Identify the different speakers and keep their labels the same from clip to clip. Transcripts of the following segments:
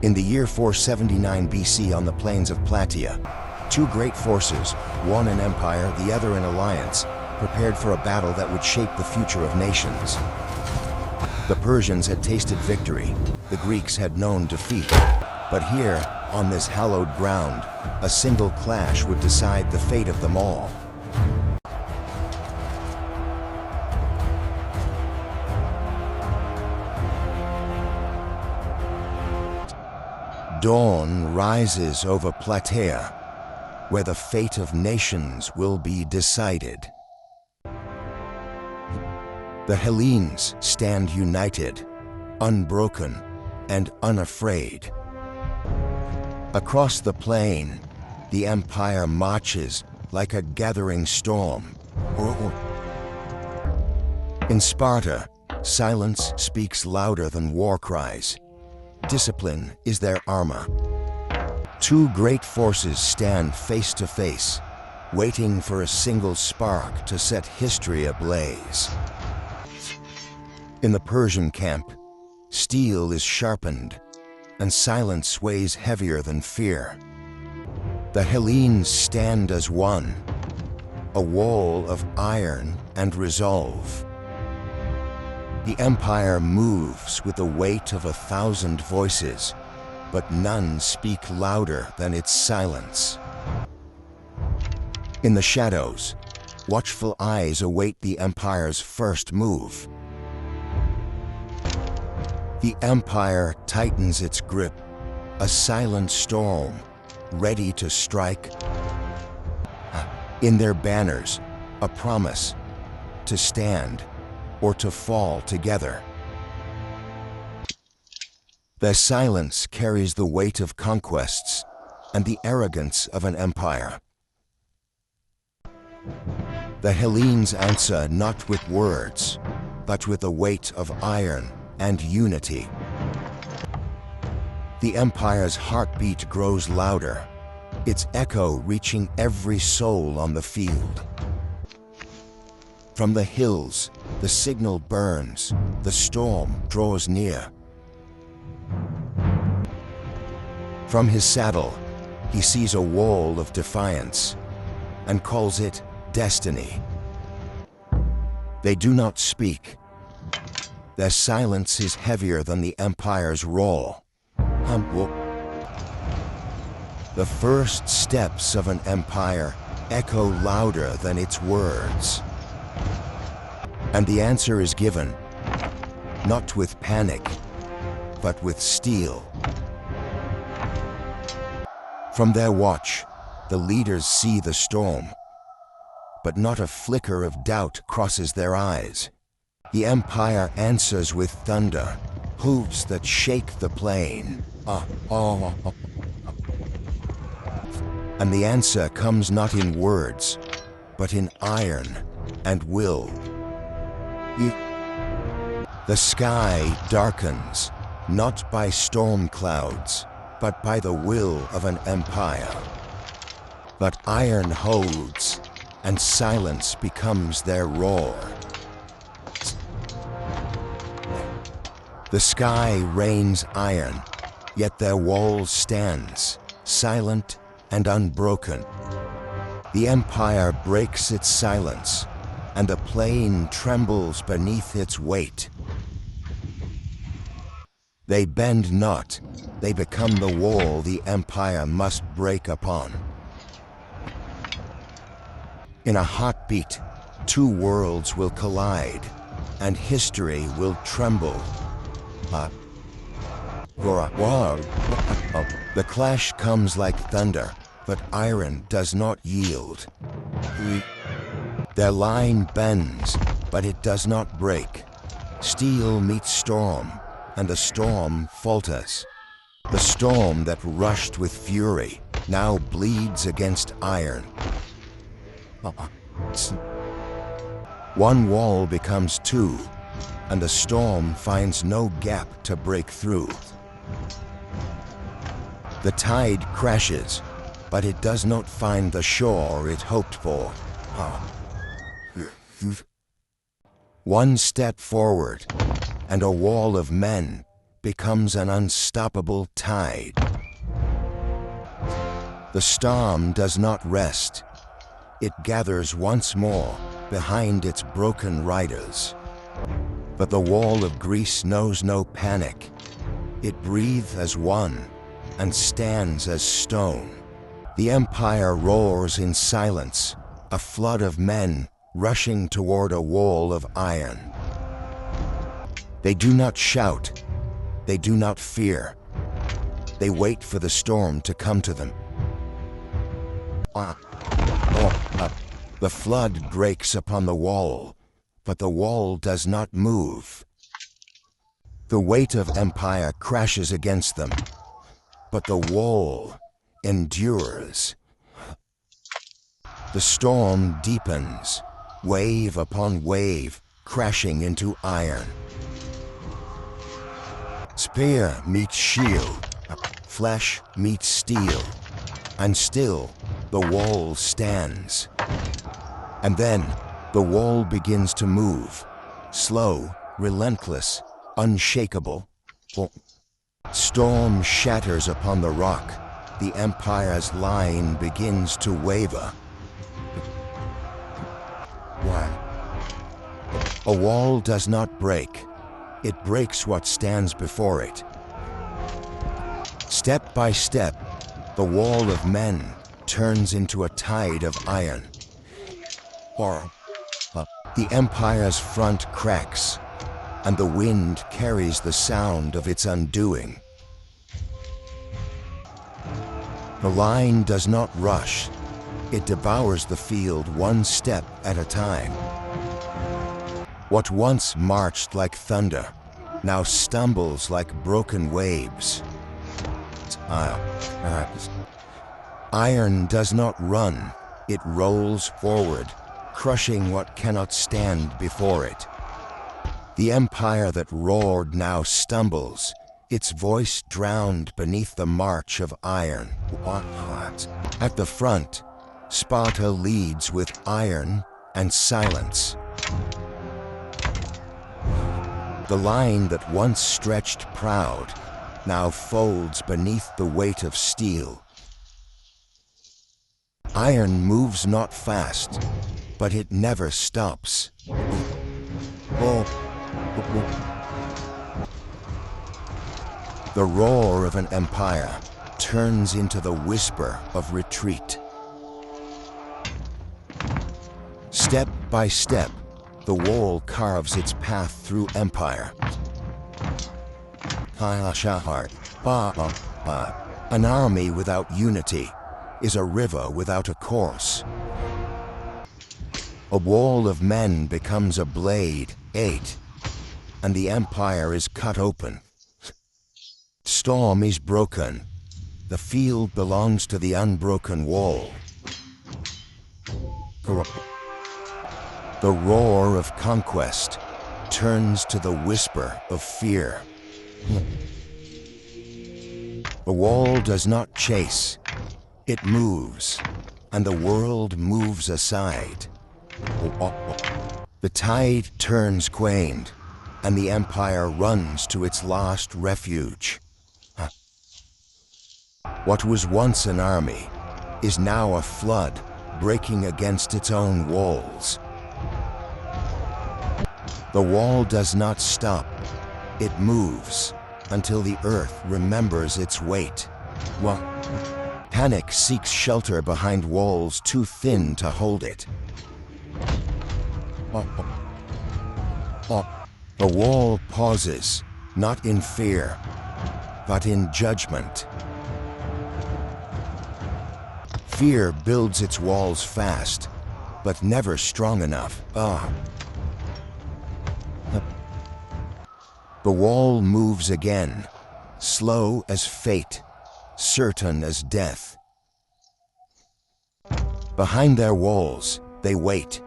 Speaker 1: In the year 479 BC on the plains of Plataea, two great forces, one an empire, the other an alliance, prepared for a battle that would shape the future of nations. The Persians had tasted victory, the Greeks had known defeat. But here, on this hallowed ground, a single clash would decide the fate of them all. Dawn rises over Plataea, where the fate of nations will be decided. The Hellenes stand united, unbroken, and unafraid. Across the plain, the empire marches like a gathering storm. In Sparta, silence speaks louder than war cries. Discipline is their armor. Two great forces stand face to face, waiting for a single spark to set history ablaze. In the Persian camp, steel is sharpened, and silence weighs heavier than fear. The Hellenes stand as one, a wall of iron and resolve. The empire moves with the weight of 1,000 voices, but none speak louder than its silence. In the shadows, watchful eyes await the empire's first move. The empire tightens its grip, a silent storm, ready to strike. In their banners, a promise to stand or to fall together. Their silence carries the weight of conquests and the arrogance of an empire. The Hellenes answer not with words, but with the weight of iron and unity. The empire's heartbeat grows louder, its echo reaching every soul on the field. From the hills, the signal burns, the storm draws near. From his saddle, he sees a wall of defiance and calls it destiny. They do not speak. Their silence is heavier than the empire's roar. The first steps of an empire echo louder than its words. And the answer is given, not with panic, but with steel. From their watch, the leaders see the storm, but not a flicker of doubt crosses their eyes. The empire answers with thunder, hooves that shake the plain. And the answer comes not in words, but in iron and will. The sky darkens, not by storm clouds, but by the will of an empire. But iron holds, and silence becomes their roar. The sky rains iron, yet their wall stands, silent and unbroken. The empire breaks its silence, and the plain trembles beneath its weight. They bend not, they become the wall the empire must break upon. In a heartbeat, two worlds will collide, and history will tremble. The clash comes like thunder, but iron does not yield. Their line bends, but it does not break. Steel meets storm, and the storm falters. The storm that rushed with fury now bleeds against iron. One wall becomes two, and the storm finds no gap to break through. The tide crashes, but it does not find the shore it hoped for. One step forward, and a wall of men becomes an unstoppable tide. The storm does not rest. It gathers once more behind its broken riders. But the wall of Greece knows no panic. It breathes as one and stands as stone. The empire roars in silence, a flood of men rushing toward a wall of iron. They do not shout. They do not fear. They wait for the storm to come to them. The flood breaks upon the wall, but the wall does not move. The weight of empire crashes against them, but the wall endures. The storm deepens, wave upon wave, crashing into iron. Spear meets shield, flesh meets steel, and still the wall stands. And then the wall begins to move, slow, relentless, unshakable. Storm shatters upon the rock. The empire's line begins to waver. A wall does not break. It breaks what stands before it. Step by step, the wall of men turns into a tide of iron. The empire's front cracks, and the wind carries the sound of its undoing. The line does not rush. It devours the field one step at a time. What once marched like thunder now stumbles like broken waves. Iron does not run. It rolls forward, crushing what cannot stand before it. The empire that roared now stumbles, its voice drowned beneath the march of iron. At the front, Sparta leads with iron and silence. The line that once stretched proud now folds beneath the weight of steel. Iron moves not fast, but it never stops. The roar of an empire turns into the whisper of retreat. Step by step, the wall carves its path through empire. An army without unity is a river without a course. A wall of men becomes a blade, and the empire is cut open. Storm is broken. The field belongs to the unbroken wall. The roar of conquest turns to the whisper of fear. The wall does not chase. It moves, and the world moves aside. The tide turns quaint, and the empire runs to its last refuge. What was once an army is now a flood breaking against its own walls. The wall does not stop. It moves until the earth remembers its weight. Panic seeks shelter behind walls too thin to hold it. The wall pauses, not in fear, but in judgment. Fear builds its walls fast, but never strong enough. The wall moves again, slow as fate, certain as death. Behind their walls, they wait,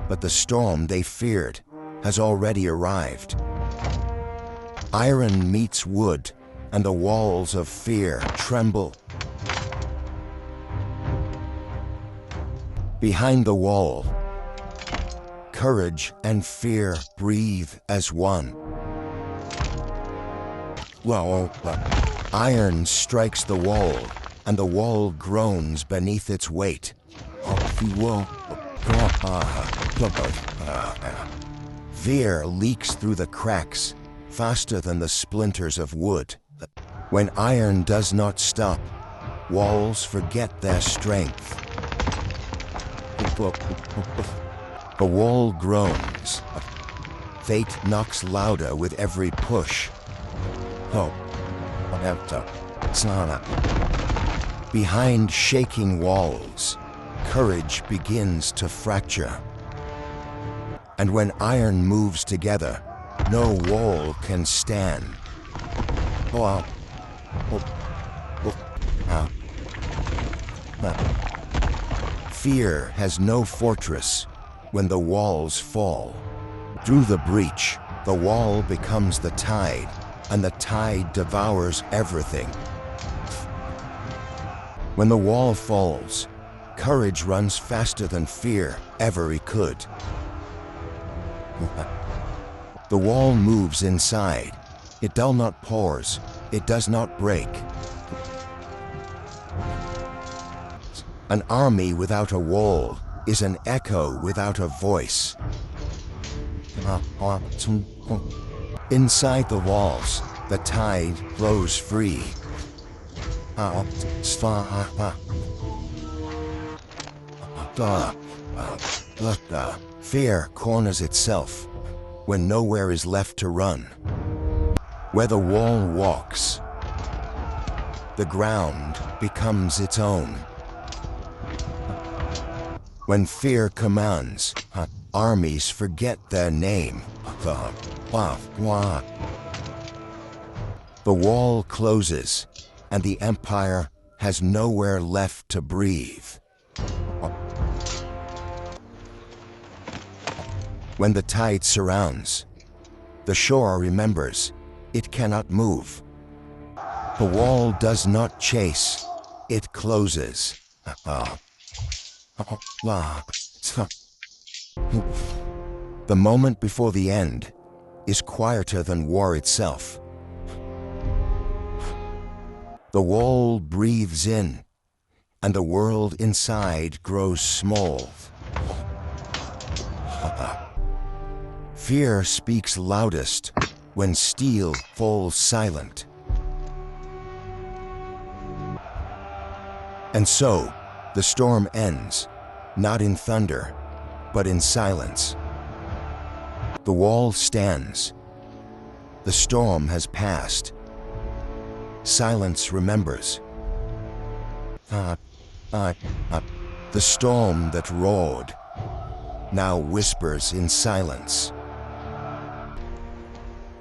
Speaker 1: but the storm they feared has already arrived. Iron meets wood, and the walls of fear tremble. Behind the wall, courage and fear breathe as one. Iron strikes the wall, and the wall groans beneath its weight. Fear leaks through the cracks faster than the splinters of wood. When iron does not stop, walls forget their strength. The wall groans. Fate knocks louder with every push. Behind shaking walls, courage begins to fracture. And when iron moves together, no wall can stand. Fear has no fortress when the walls fall. Through the breach, the wall becomes the tide, and the tide devours everything. When the wall falls, courage runs faster than fear ever could. The wall moves inside. It does not pause. It does not break. An army without a wall is an echo without a voice. Inside the walls, the tide flows free. Fear corners itself when nowhere is left to run. Where the wall walks, the ground becomes its own. When fear commands, armies forget their name. The wall closes, and the empire has nowhere left to breathe. When the tide surrounds, the shore remembers it cannot move. The wall does not chase, it closes. The moment before the end is quieter than war itself. The wall breathes in, and the world inside grows small. Fear speaks loudest when steel falls silent. And so, the storm ends, not in thunder, but in silence. The wall stands. The storm has passed. Silence remembers. The storm that roared now whispers in silence.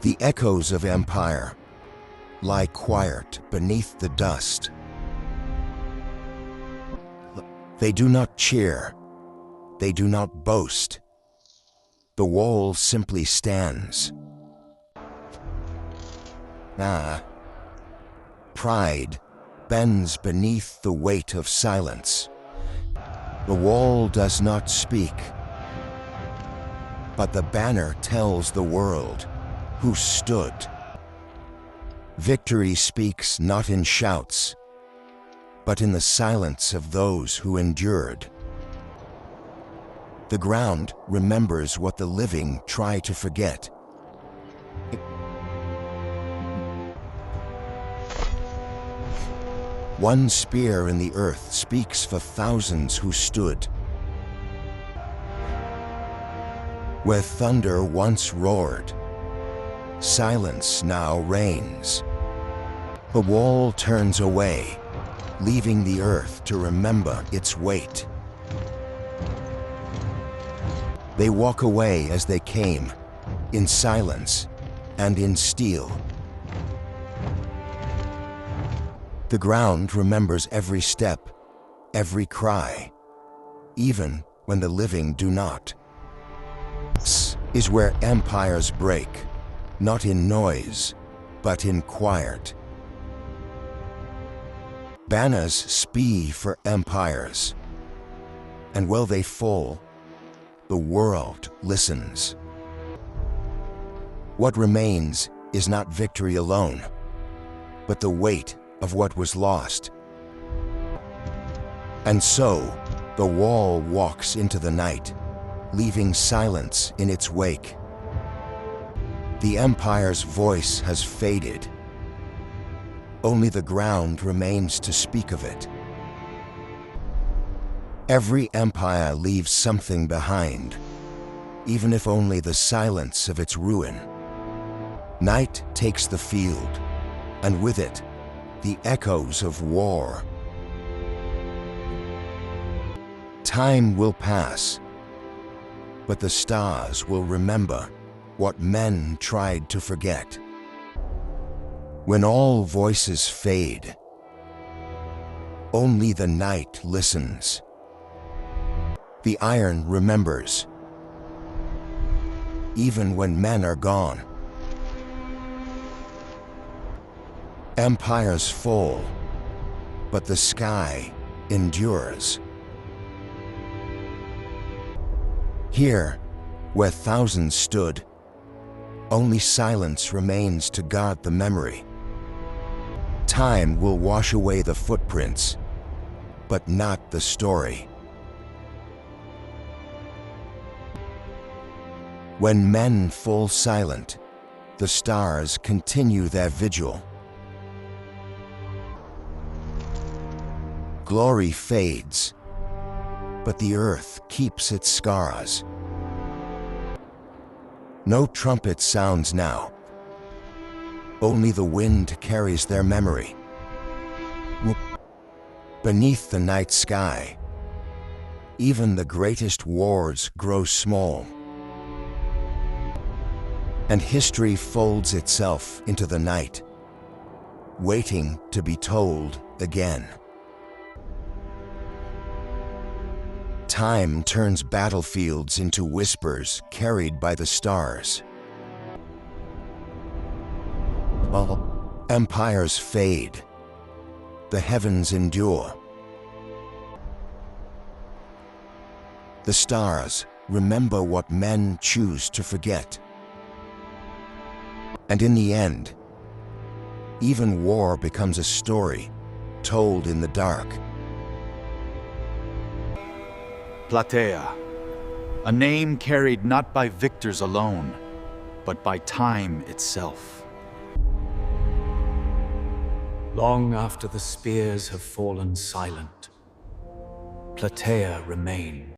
Speaker 1: The echoes of empire lie quiet beneath the dust. They do not cheer. They do not boast. The wall simply stands. Pride bends beneath the weight of silence. The wall does not speak, but the banner tells the world who stood. Victory speaks not in shouts, but in the silence of those who endured. The ground remembers what the living try to forget. One spear in the earth speaks for thousands who stood. Where thunder once roared, silence now reigns. The wall turns away, leaving the earth to remember its weight. They walk away as they came, in silence and in steel. The ground remembers every step, every cry, even when the living do not. This is where empires break, not in noise, but in quiet. Banners spee for empires, and while they fall, the world listens. What remains is not victory alone, but the weight of what was lost. And so, the wall walks into the night, leaving silence in its wake. The empire's voice has faded. Only the ground remains to speak of it. Every empire leaves something behind, even if only the silence of its ruin. Night takes the field, and with it, the echoes of war. Time will pass, but the stars will remember what men tried to forget. When all voices fade, only the night listens. The iron remembers, even when men are gone. Empires fall, but the sky endures. Here, where thousands stood, only silence remains to guard the memory. Time will wash away the footprints, but not the story. When men fall silent, the stars continue their vigil. Glory fades, but the earth keeps its scars. No trumpet sounds now. Only the wind carries their memory. Beneath the night sky, even the greatest wars grow small. And history folds itself into the night, waiting to be told again. Time turns battlefields into whispers carried by the stars. Empires fade, the heavens endure. The stars remember what men choose to forget. And in the end, even war becomes a story told in the dark.
Speaker 2: Plataea, a name carried not by victors alone, but by time itself.
Speaker 3: Long after the spears have fallen silent, Plataea remains.